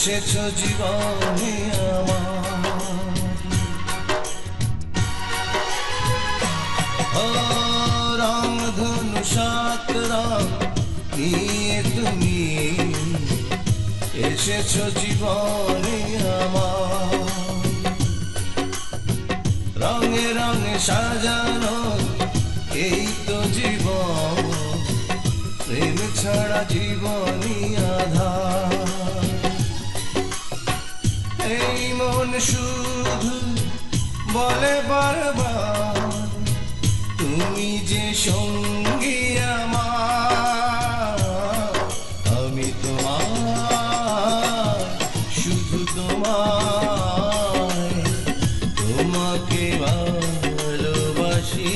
এসেছো জীবনে আমার রং ধনু সাত রং নিয়ে তুমি এসেছো জীবনে আমার রঙে রঙে সাজানো এই তো জীবন প্রেম ছাড়া জীবনই আধার এই মন শুধু বলে বারবার তুমি যে সঙ্গী আমার আমি তোমার শুধু তোমাকে ভালোবাসি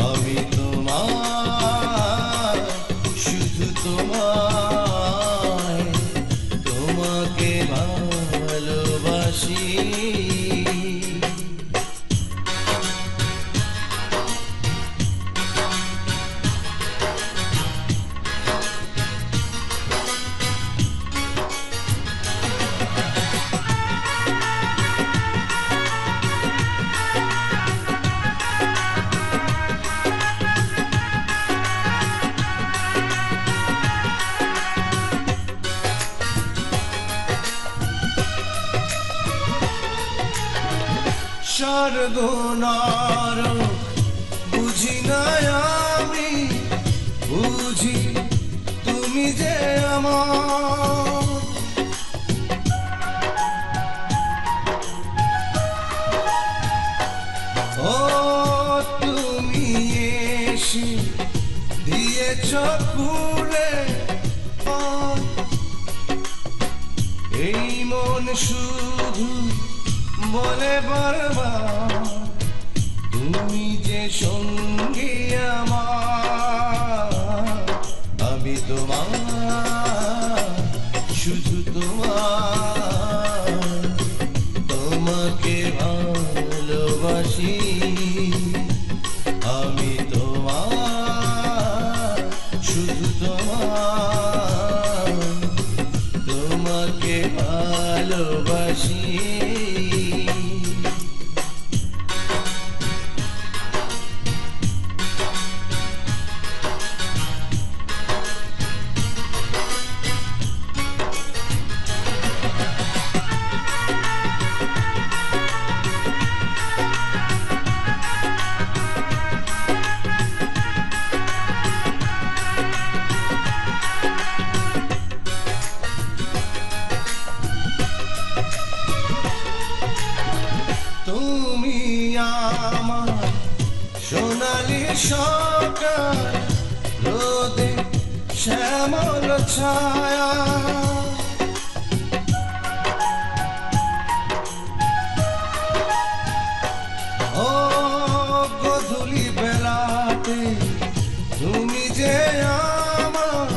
আমি তোমার শুধু তোমাকে ভালোবাসি স্বর্গ নরক বুঝি না আমি বুঝি তুমি যে আমার ও তুমি এসে দিয়েছ খুলে এই মন শুধু বলে বারবার তুমি যে সঙ্গী আমার আমি তোমার শুধু তোমাকে ভালোবাসি আমি তোমার শুধু তোমাকে ভালোবাসি সোনালি সকাল রোদে শ্যামল ছায়া ও গধূলি বেলাতে তুমি যে আমার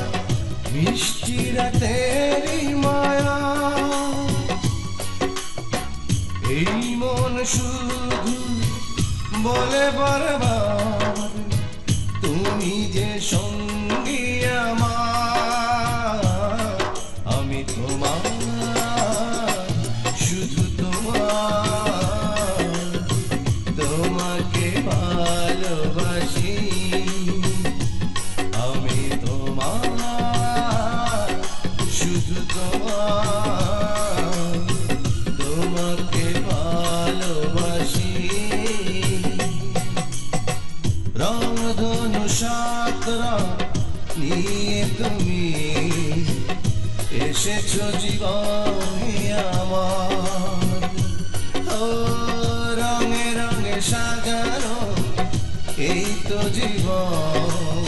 মিষ্টি রাতেরই মায়া এই মন শুধু বলে বারবার তুমি যে সঙ্গী আমার আমি তোমার শুধু তোমাকে ভালোবাসি আমি তোমার শুধু তোমাকে ভালোবাসি রং ধনু সাত রং নিয়ে তুমি এসেছো জীবনে আমার ও রঙে রঙে সাজানো এই তো জীবন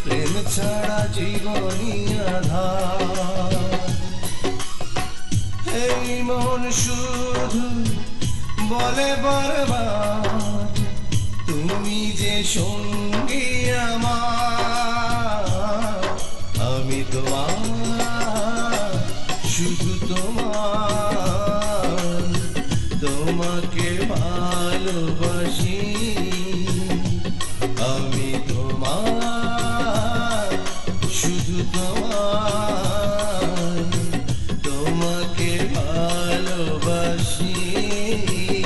প্রেম ছাড়া জীবনই আধার এই মন শুধু বলে বারবার তুমি যে সঙ্গী আমার আমি তোমার শুধু তোমাকে ভালোবাসি আমি তোমার শুধু তোমার ভালোবাসি